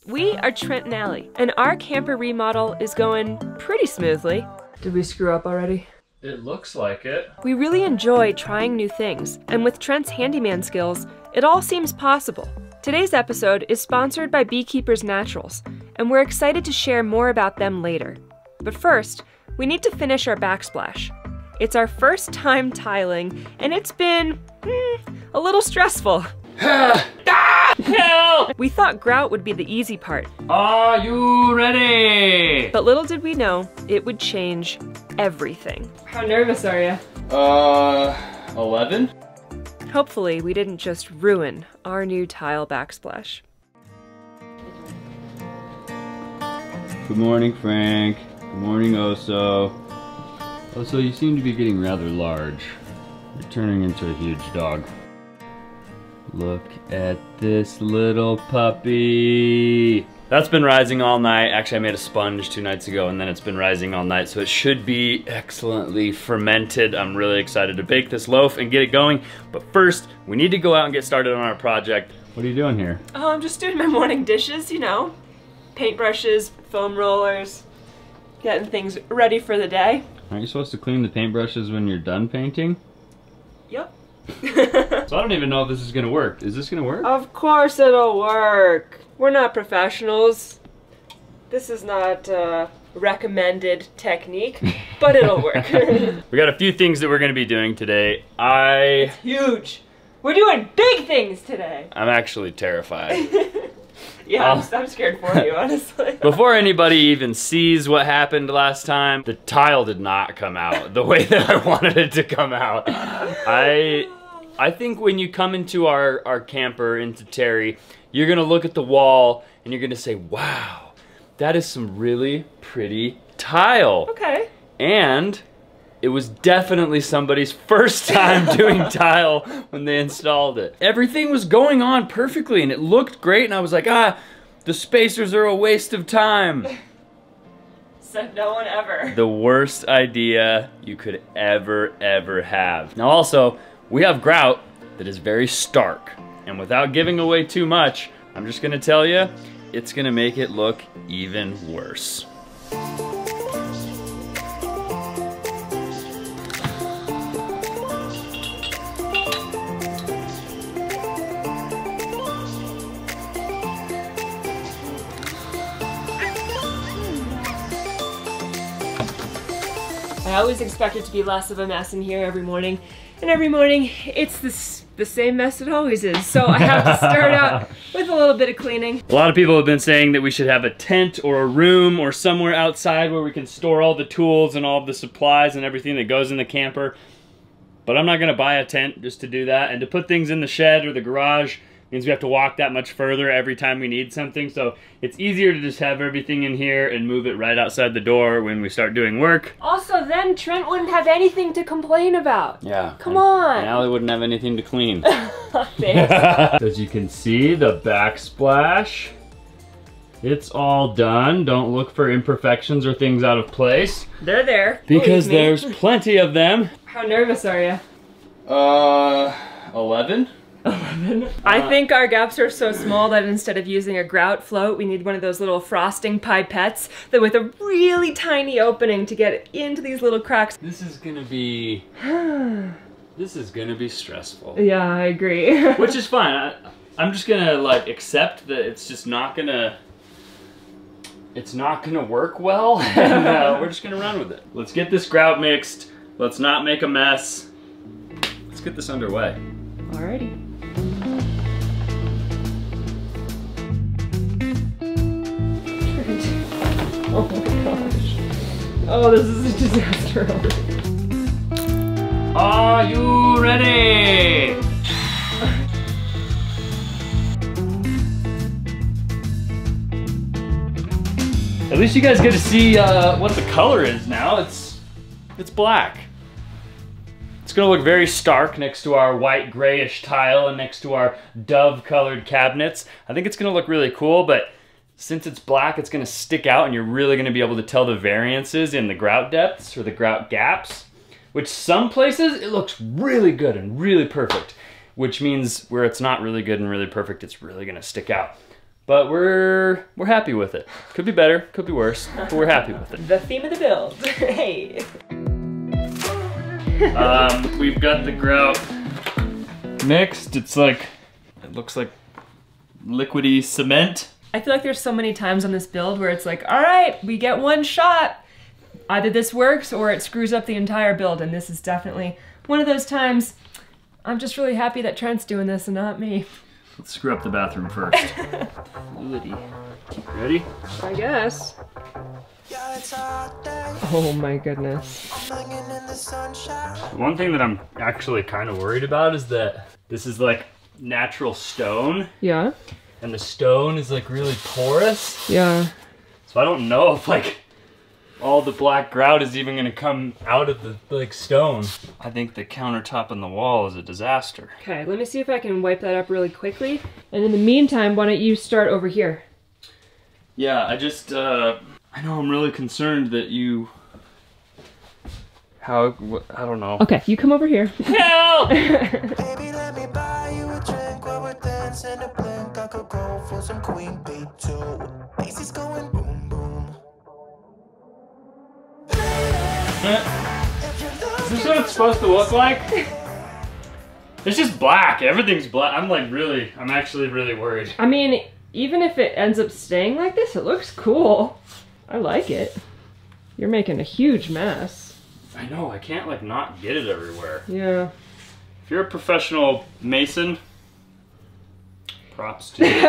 We are Trent and Allie, and our camper remodel is going pretty smoothly. Did we screw up already? It looks like it. We really enjoy trying new things, and with Trent's handyman skills, it all seems possible. Today's episode is sponsored by Beekeepers Naturals, and we're excited to share more about them later. But first, we need to finish our backsplash. It's our first time tiling, and it's been, a little stressful. Help! We thought grout would be the easy part. Are you ready? But little did we know, it would change everything. How nervous are you? 11? Hopefully, we didn't just ruin our new tile backsplash. Good morning, Frank. Good morning, Oso. Oso, you seem to be getting rather large. You're turning into a huge dog. Look at this little puppy. That's been rising all night. Actually, I made a sponge 2 nights ago, and then it's been rising all night, so it should be excellently fermented. I'm really excited to bake this loaf and get it going. But first, we need to go out and get started on our project. What are you doing here? Oh, I'm just doing my morning dishes, you know. Paintbrushes, foam rollers, getting things ready for the day. Aren't you supposed to clean the paintbrushes when you're done painting? Yep. So I don't even know if this is gonna work. Is this gonna work? Of course it'll work. We're not professionals. This is not a recommended technique, but it'll work. We got a few things that we're gonna be doing today. It's huge. We're doing big things today. I'm actually terrified. Yeah, I'm scared for you, honestly. Before anybody even sees what happened last time, the tile did not come out the way that I wanted it to come out. I think when you come into our camper, into Terry, you're gonna look at the wall and you're gonna say, wow, that is some really pretty tile. Okay. And it was definitely somebody's first time doing tile when they installed it. Everything was going on perfectly and it looked great, and I was like, the spacers are a waste of time. Said no one ever. The worst idea you could ever have. Now also, we have grout that is very stark, and without giving away too much, I'm just gonna tell you, it's gonna make it look even worse. I always expect it to be less of a mess in here every morning, and every morning it's the same mess it always is. So I have to start out with a little bit of cleaning. A lot of people have been saying that we should have a tent or a room or somewhere outside where we can store all the tools and all of the supplies and everything that goes in the camper. But I'm not gonna buy a tent just to do that, and to put things in the shed or the garage means we have to walk that much further every time we need something, so it's easier to just have everything in here and move it right outside the door when we start doing work. Also, then Trent wouldn't have anything to complain about. Yeah. Come on. And Allie wouldn't have anything to clean. Thanks. As you can see, the backsplash, it's all done. Don't look for imperfections or things out of place. They're there. Because Believe me. there's plenty of them. How nervous are you? 11? I think our gaps are so small that instead of using a grout float, we need one of those little frosting pipettes that with a really tiny opening to get into these little cracks. This is gonna be... this is gonna be stressful. Yeah, I agree. Which is fine. I'm just gonna like accept that it's just not gonna... it's not gonna work well, and we're just gonna run with it. Let's get this grout mixed. Let's not make a mess. Let's get this underway. Alrighty. Oh my gosh. Oh, this is a disaster already. Are you ready? At least you guys get to see what the color is now. It's black. It's gonna look very stark next to our white grayish tile and next to our dove colored cabinets. I think it's gonna look really cool, but since it's black, it's gonna stick out and you're really gonna be able to tell the variances in the grout depths or the grout gaps, which some places it looks really good and really perfect, which means where it's not really good and really perfect, it's really gonna stick out. but we're happy with it. Could be better, could be worse, but we're happy with it. The theme of the build. Hey. We've got the grout mixed. It's like, it looks like liquidy cement. I feel like there's so many times on this build where it's like, all right, we get one shot. Either this works or it screws up the entire build, and this is definitely one of those times. I'm just really happy that Trent's doing this and not me. Let's screw up the bathroom first. Fluidy. Ready? I guess. Oh my goodness. One thing that I'm actually kind of worried about is that this is like natural stone. Yeah? And the stone is like really porous. Yeah. So I don't know if like all the black grout is even gonna come out of the like stone. I think the countertop on the wall is a disaster. Okay, let me see if I can wipe that up really quickly. And in the meantime, why don't you start over here? Yeah, I just, I know I'm really concerned that you... I don't know. Okay, you come over here. Help! Baby, let me buy you a drink while we're dancing a blink. I could go for some Queen Bee too. Bass going boom boom. Is this what it's supposed to look like? It's just black. Everything's black. I'm actually really worried. I mean, even if it ends up staying like this, it looks cool. I like it. You're making a huge mess. I know, I can't like not get it everywhere. Yeah. If you're a professional mason, props to you.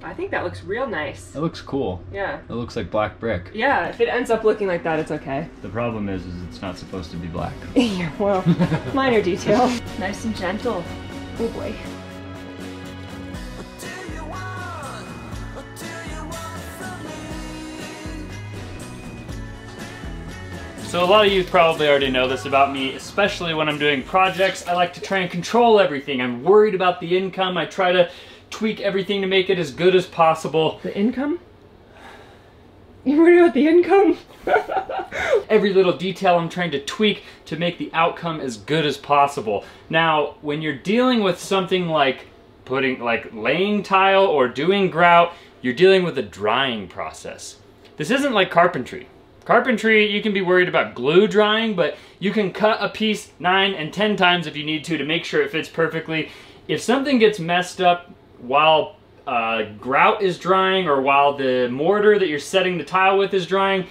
I think that looks real nice. It looks cool. Yeah. It looks like black brick. Yeah, if it ends up looking like that, it's okay. The problem is it's not supposed to be black. Yeah, well, minor detail. Nice and gentle. Oh boy. So a lot of you probably already know this about me, especially when I'm doing projects. I like to try and control everything. I'm worried about the income. I try to tweak everything to make it as good as possible. The income? You're worried about the income? Every little detail I'm trying to tweak to make the outcome as good as possible. Now, when you're dealing with something like laying tile or doing grout, you're dealing with a drying process. This isn't like carpentry. Carpentry, you can be worried about glue drying, but you can cut a piece 9 and 10 times if you need to make sure it fits perfectly. If something gets messed up while grout is drying or while the mortar that you're setting the tile with is drying,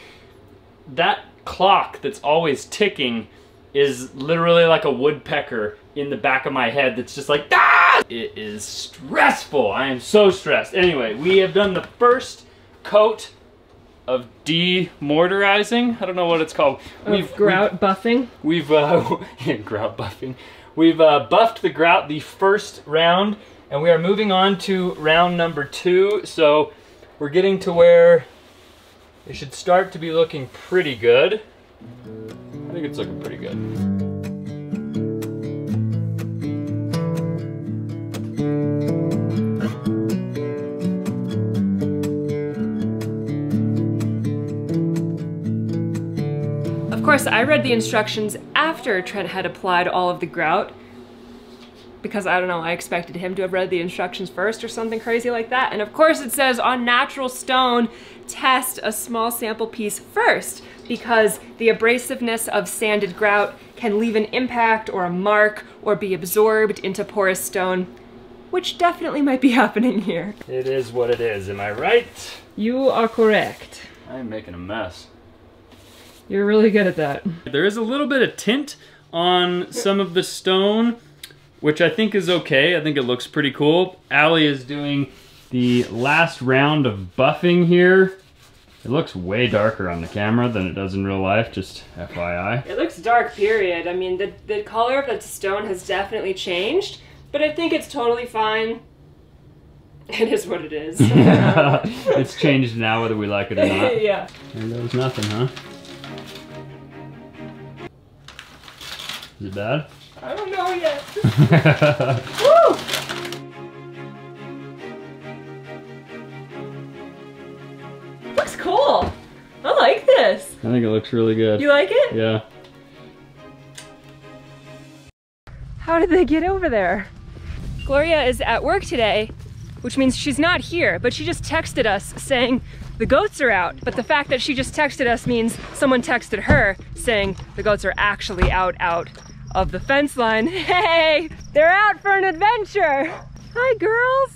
that clock that's always ticking is literally like a woodpecker in the back of my head that's just like, ah! It is stressful. I am so stressed. Anyway, we have done the first coat of demortarizing. I don't know what it's called. Grout buffing? We've yeah, grout buffing. We've buffed the grout the first round, and we are moving on to round number 2. So we're getting to where it should start to be looking pretty good. I think it's looking pretty good. Of course, I read the instructions after Trent had applied all of the grout, because I don't know, I expected him to have read the instructions first or something crazy like that. And of course it says on natural stone, test a small sample piece first, because the abrasiveness of sanded grout can leave an impact or a mark or be absorbed into porous stone, which definitely might be happening here. It is what it is, am I right? You are correct. I'm making a mess. You're really good at that. There is a little bit of tint on some of the stone, which I think is okay. I think it looks pretty cool. Allie is doing the last round of buffing here. It looks way darker on the camera than it does in real life, just FYI. It looks dark, period. I mean, the color of that stone has definitely changed, but I think it's totally fine. It is what it is. It's changed now whether we like it or not. Yeah. There goes nothing, huh? Is it bad? I don't know yet. Woo! Looks cool. I like this. I think it looks really good. You like it? Yeah. How did they get over there? Gloria is at work today, which means she's not here, but she just texted us saying the goats are out. But the fact that she just texted us means someone texted her saying the goats are actually out of the fence line. Hey, they're out for an adventure. Hi, girls.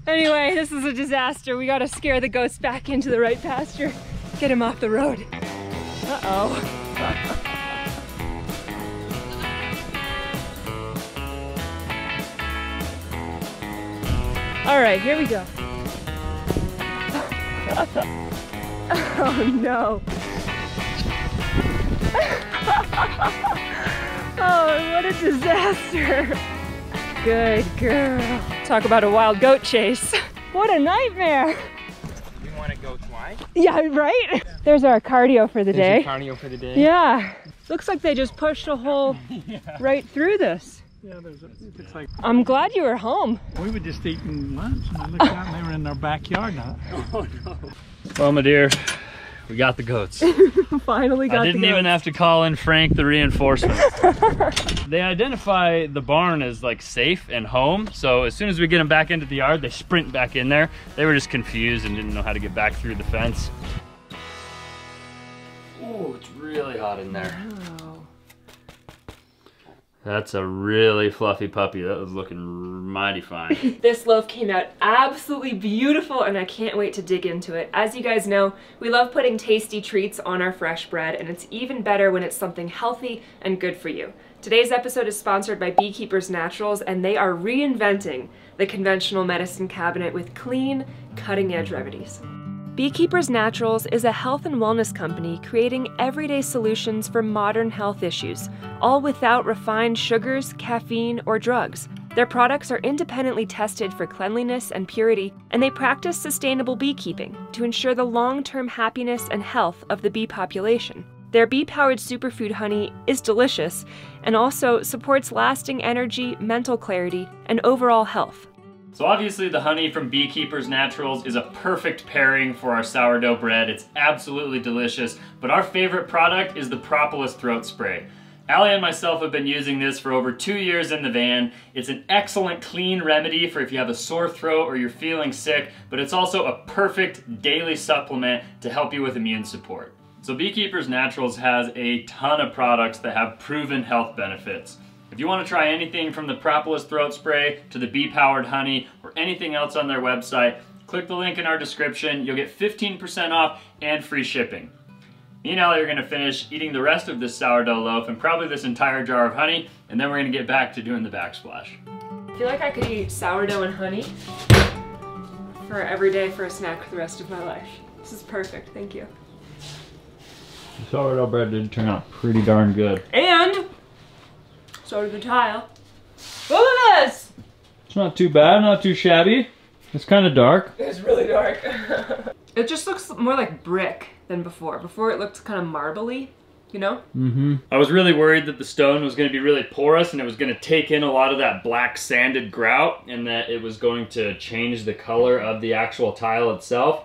Anyway, this is a disaster. We gotta scare the goats back into the right pasture. Get him off the road. Uh-oh. All right, here we go. Oh no. Oh, what a disaster. Good girl. Talk about a wild goat chase. What a nightmare. You want to go twice? Yeah, right? There's our cardio for the day. Cardio for the day. Yeah. Looks like they just pushed a hole right through this. Yeah, it's like... I'm glad you were home. We were just eating lunch and I looked out and they were in our backyard now. Oh no. Well, my dear, we got the goats. Finally got the goats. I didn't even have to call in Frank the reinforcements. They identify the barn as like safe and home, so as soon as we get them back into the yard, they sprint back in there. They were just confused and didn't know how to get back through the fence. Oh, it's really hot in there. Wow. That's a really fluffy puppy. That was looking mighty fine. This loaf came out absolutely beautiful and I can't wait to dig into it. As you guys know, we love putting tasty treats on our fresh bread, and it's even better when it's something healthy and good for you. Today's episode is sponsored by Beekeepers Naturals, and they are reinventing the conventional medicine cabinet with clean, cutting-edge remedies. Beekeepers Naturals is a health and wellness company creating everyday solutions for modern health issues, all without refined sugars, caffeine, or drugs. Their products are independently tested for cleanliness and purity, and they practice sustainable beekeeping to ensure the long-term happiness and health of the bee population. Their bee-powered superfood honey is delicious and also supports lasting energy, mental clarity, and overall health. So obviously the honey from Beekeepers Naturals is a perfect pairing for our sourdough bread. It's absolutely delicious, but our favorite product is the Propolis throat spray. Allie and myself have been using this for over 2 years in the van. It's an excellent clean remedy for if you have a sore throat or you're feeling sick, but it's also a perfect daily supplement to help you with immune support. So Beekeepers Naturals has a ton of products that have proven health benefits. If you want to try anything from the Propolis throat spray to the bee-powered honey or anything else on their website, click the link in our description. You'll get 15% off and free shipping. Me and Allie are going to finish eating the rest of this sourdough loaf and probably this entire jar of honey, and then we're going to get back to doing the backsplash. I feel like I could eat sourdough and honey for every day for a snack for the rest of my life. This is perfect, thank you. The sourdough bread did turn out pretty darn good. And so did the tile. Look at this! It's not too bad, not too shabby. It's kind of dark. It's really dark. It just looks more like brick than before. Before it looked kind of marbly, you know? Mm-hmm. I was really worried that the stone was going to be really porous and it was going to take in a lot of that black sanded grout and that it was going to change the color of the actual tile itself,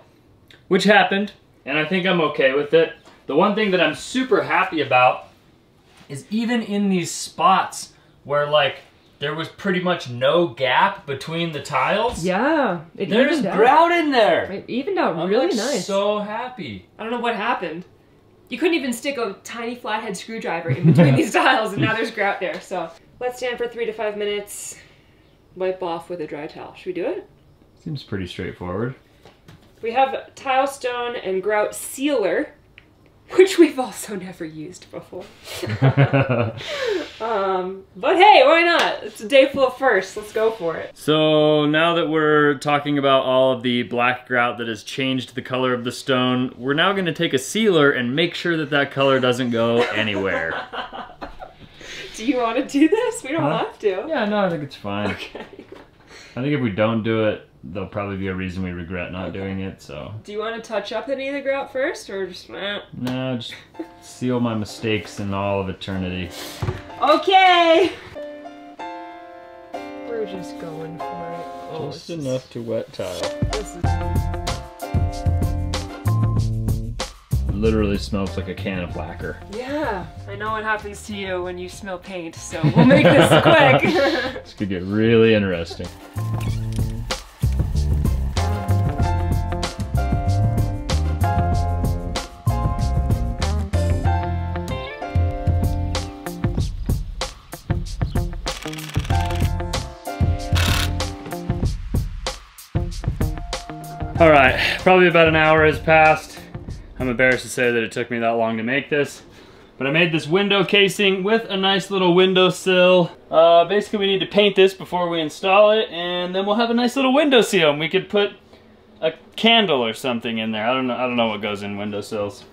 which happened, and I think I'm okay with it. The one thing that I'm super happy about is even in these spots where like there was pretty much no gap between the tiles. Yeah, there's grout in there. It evened out really nice. I'm so happy. I don't know what happened. You couldn't even stick a tiny flathead screwdriver in between these tiles, and now there's grout there. So let's stand for 3 to 5 minutes. Wipe off with a dry towel. Should we do it? Seems pretty straightforward. We have tile stone and grout sealer, which we've also never used before. But hey, why not? It's a day full of firsts. Let's go for it. So now that we're talking about all of the black grout that has changed the color of the stone, we're now going to take a sealer and make sure that that color doesn't go anywhere. Do you want to do this? We don't have to. Yeah, no, I think it's fine. Okay. I think if we don't do it, there'll probably be a reason we regret not doing it, so. Do you want to touch up any of the grout first, or just No, just seal my mistakes in all of eternity. Okay! We're just going for it. Oh, Just enough to wet tile. This is... It literally smells like a can of lacquer. Yeah, I know what happens to you when you smell paint, so we'll make this quick. This could get really interesting. All right, probably about an hour has passed. I'm embarrassed to say that it took me that long to make this, but I made this window casing with a nice little windowsill. Basically, we need to paint this before we install it, and then we'll have a nice little windowsill, and we could put a candle or something in there. I don't know what goes in windowsills.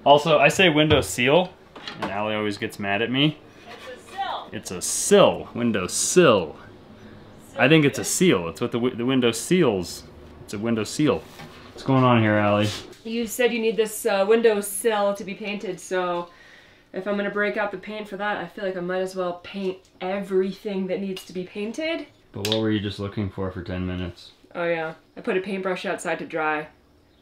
Also, I say windowsill, and Allie always gets mad at me. It's a sill. It's a sill, windowsill. I think it's a seal. It's what the window seals. It's a window seal. What's going on here, Allie? You said you need this windowsill to be painted, so if I'm gonna break out the paint for that, I feel like I might as well paint everything that needs to be painted. But what were you just looking for 10 minutes? Oh yeah, I put a paintbrush outside to dry.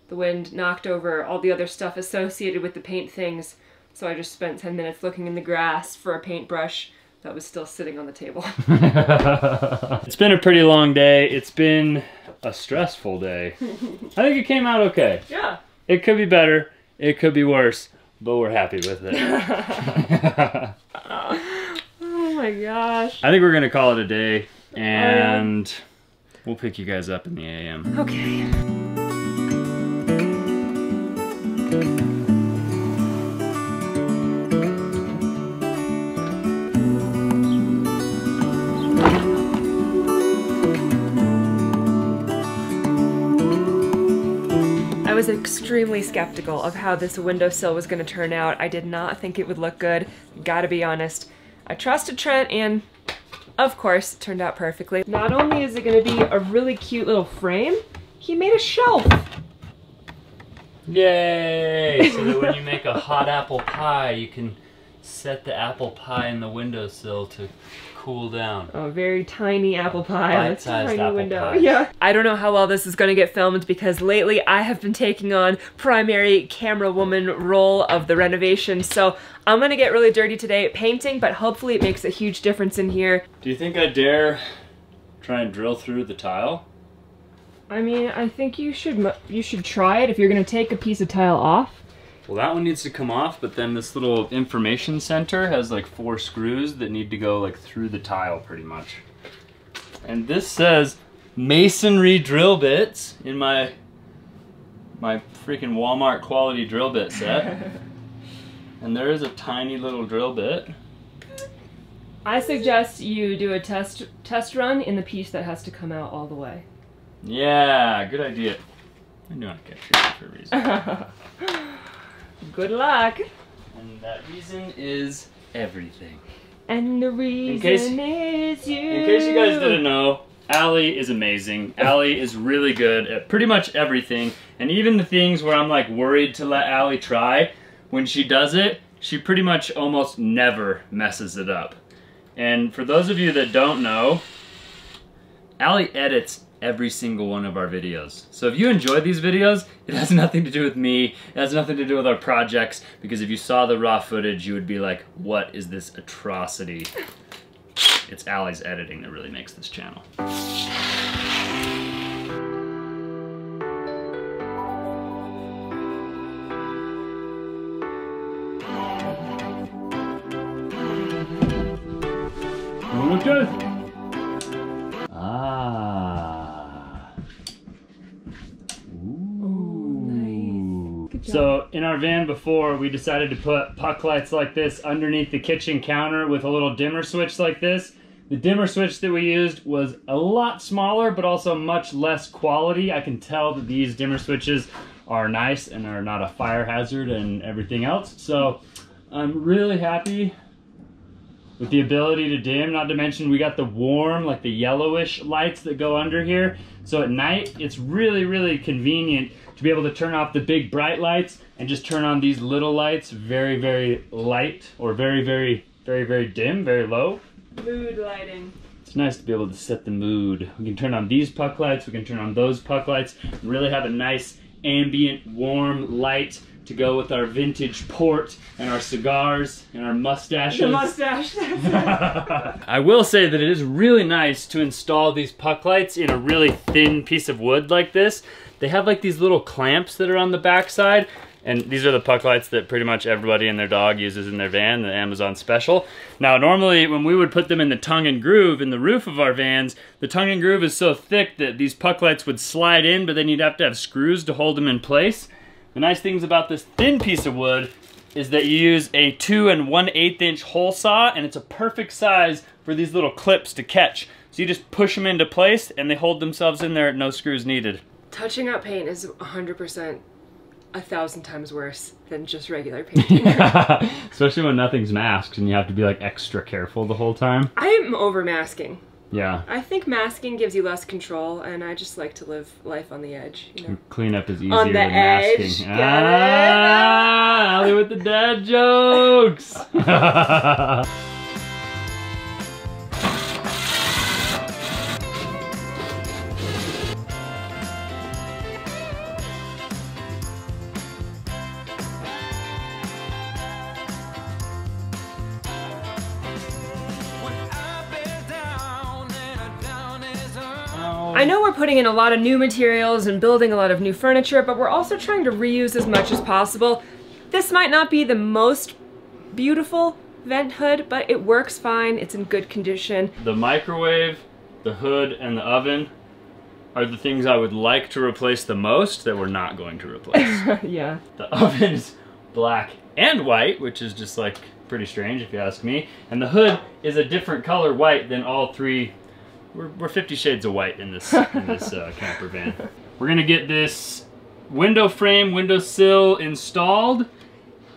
The wind knocked over all the other stuff associated with the paint things, so I just spent 10 minutes looking in the grass for a paintbrush that was still sitting on the table. It's been a pretty long day. It's been a stressful day. I think it came out okay. Yeah. It could be better, it could be worse, but we're happy with it. Oh my gosh. I think we're gonna call it a day, and we'll pick you guys up in the AM. Okay. I was extremely skeptical of how this windowsill was going to turn out. I did not think it would look good, gotta be honest. I trusted Trent, and of course it turned out perfectly. Not only is it going to be a really cute little frame, he made a shelf. Yay! So that when you make a hot apple pie, you can set the apple pie in the windowsill to cool down. A very tiny apple pie. Bite-sized Tiny apple window. pie. Yeah. I don't know how well this is going to get filmed because lately I have been taking on primary camera woman role of the renovation, so I'm going to get really dirty today painting, but hopefully it makes a huge difference in here. Do you think I dare try and drill through the tile? I mean, I think you should try it if you're going to take a piece of tile off. Well, that one needs to come off, but then this little information center has like 4 screws that need to go like through the tile pretty much. And this says masonry drill bits in my freaking Walmart quality drill bit set. And there is a tiny little drill bit. I suggest you do a test run in the piece that has to come out all the way. Yeah, good idea. I knew I'd catch you for a reason. Good luck. And that reason is everything. And the reason is you. In case you guys didn't know, Allie is amazing. Allie is really good at pretty much everything. And even the things where I'm like worried to let Allie try, when she does it, she pretty much almost never messes it up. And for those of you that don't know, Allie edits every single one of our videos. So if you enjoy these videos, it has nothing to do with me, it has nothing to do with our projects, because if you saw the raw footage, you would be like, what is this atrocity? It's Allie's editing that really makes this channel. Look good. So in our van before, we decided to put puck lights like this underneath the kitchen counter with a little dimmer switch like this. The dimmer switch that we used was a lot smaller, but also much less quality. I can tell that these dimmer switches are nice and are not a fire hazard and everything else. So I'm really happy with the ability to dim, not to mention we got the warm, like the yellowish lights that go under here. So at night, it's really, really convenient to be able to turn off the big bright lights and just turn on these little lights very, very light, or very, very, very, very dim, very low. Mood lighting. It's nice to be able to set the mood. We can turn on these puck lights, we can turn on those puck lights, and really have a nice ambient, warm light to go with our vintage port and our cigars and our mustaches. The mustache. I will say that it is really nice to install these puck lights in a really thin piece of wood like this. They have like these little clamps that are on the back side And these are the puck lights that pretty much everybody and their dog uses in their van, the Amazon Special. Now, normally when we would put them in the tongue and groove in the roof of our vans, the tongue and groove is so thick that these puck lights would slide in, but then you'd have to have screws to hold them in place. The nice things about this thin piece of wood is that you use a 2 1/8 inch hole saw, and it's a perfect size for these little clips to catch. So you just push them into place and they hold themselves in there, no screws needed. Touching up paint is 100% 1,000 times worse than just regular painting. Especially when nothing's masked and you have to be like extra careful the whole time. I'm over masking. Yeah. I think masking gives you less control, and I just like to live life on the edge, you know. Cleanup is easier On the than edge. masking. Got Ah, Allie with the dad jokes. I know we're putting in a lot of new materials and building a lot of new furniture, but we're also trying to reuse as much as possible. This might not be the most beautiful vent hood, but it works fine. It's in good condition. The microwave, the hood, and the oven are the things I would like to replace the most that we're not going to replace. Yeah. The oven's black and white, which is just like pretty strange if you ask me. And the hood is a different color white than all three. We're 50 shades of white in this camper van. We're gonna get this window frame, window sill installed,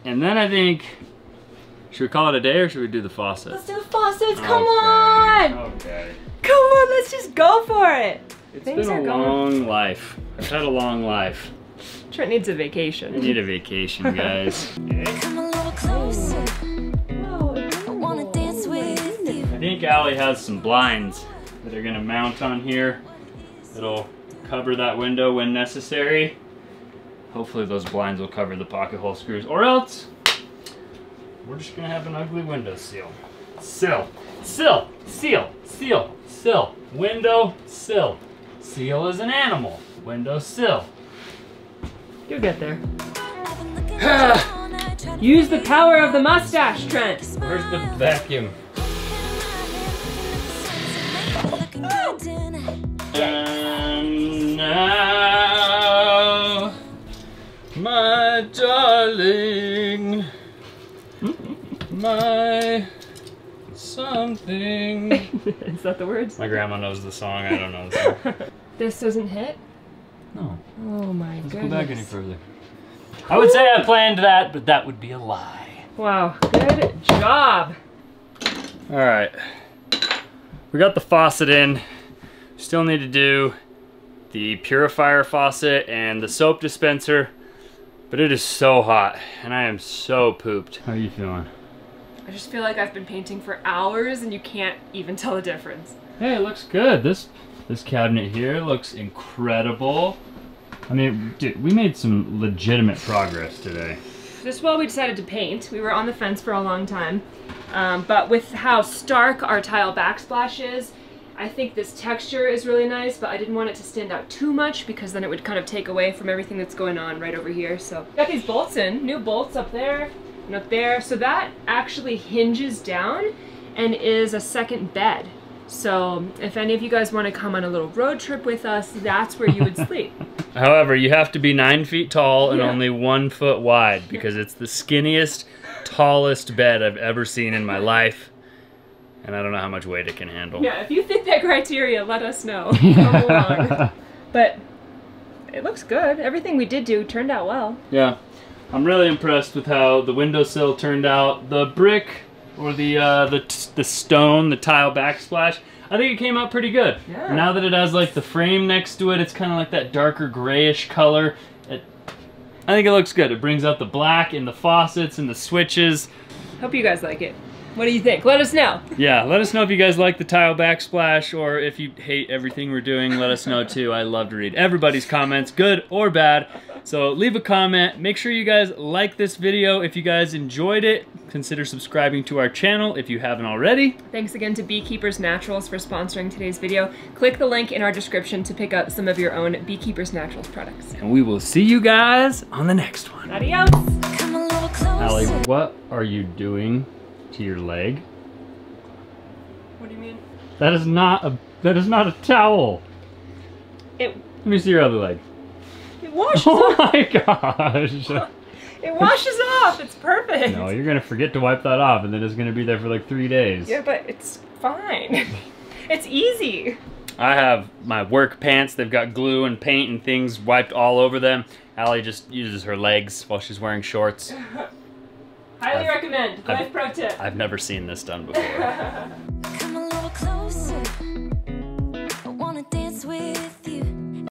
and then I think, should we call it a day or should we do the faucet? Let's do the faucets, come on! Okay. Come on, let's just go for it! It's been a long life. I've had a long life. Trent needs a vacation. I need a vacation, guys. Come a little closer. I wanna dance with you. I think Allie has some blinds that are gonna mount on here. It'll cover that window when necessary. Hopefully those blinds will cover the pocket hole screws, or else we're just gonna have an ugly window seal. Sill, sill, seal, seal, sill, window sill. Seal is an animal, window sill. You'll get there. Use the power of the mustache, Trent. Where's the vacuum? And now, my darling, my something. Is that the words? My grandma knows the song, I don't know the song. This doesn't hit? No. Oh my Let's goodness. go back any further. I would say I planned that, but that would be a lie. Wow, good job. All right, we got the faucet in. Still need to do the purifier faucet and the soap dispenser, but it is so hot and I am so pooped. How are you feeling? I just feel like I've been painting for hours and you can't even tell the difference. Hey, it looks good. This cabinet here looks incredible. I mean, dude, we made some legitimate progress today. Just while we decided to paint, we were on the fence for a long time, but with how stark our tile backsplash is, I think this texture is really nice, but I didn't want it to stand out too much because then it would kind of take away from everything that's going on right over here. So got these bolts in, new bolts up there and up there. So that actually hinges down and is a second bed. So if any of you guys want to come on a little road trip with us, that's where you would sleep. However, you have to be 9 feet tall and Yeah. only 1 foot wide because it's the skinniest, tallest bed I've ever seen in my life. And I don't know how much weight it can handle. Yeah, if you fit that criteria, let us know. Come along. But it looks good. Everything we did do turned out well. Yeah, I'm really impressed with how the windowsill turned out. The brick, or the stone, the tile backsplash, I think it came out pretty good. Yeah. Now that it has like the frame next to it, it's kind of like that darker grayish color. I think it looks good. It brings out the black in the faucets and the switches. Hope you guys like it. What do you think? Let us know. Yeah, let us know if you guys like the tile backsplash or if you hate everything we're doing. Let us know too. I love to read everybody's comments, good or bad. So leave a comment. Make sure you guys like this video. If you guys enjoyed it, consider subscribing to our channel if you haven't already. Thanks again to Beekeepers Naturals for sponsoring today's video. Click the link in our description to pick up some of your own Beekeepers Naturals products. And we will see you guys on the next one. Adios! Come a little closer. Allie, what are you doing to your leg? What do you mean? That is not a towel. It Let me see your other leg. washes Oh off. my gosh. It washes off. It's perfect. No, you're gonna forget to wipe that off and then it's gonna be there for like 3 days. Yeah, but it's fine. It's easy. I have my work pants. They've got glue and paint and things wiped all over them. Allie just uses her legs while she's wearing shorts. Highly recommend. Life pro tip. I've never seen this done before.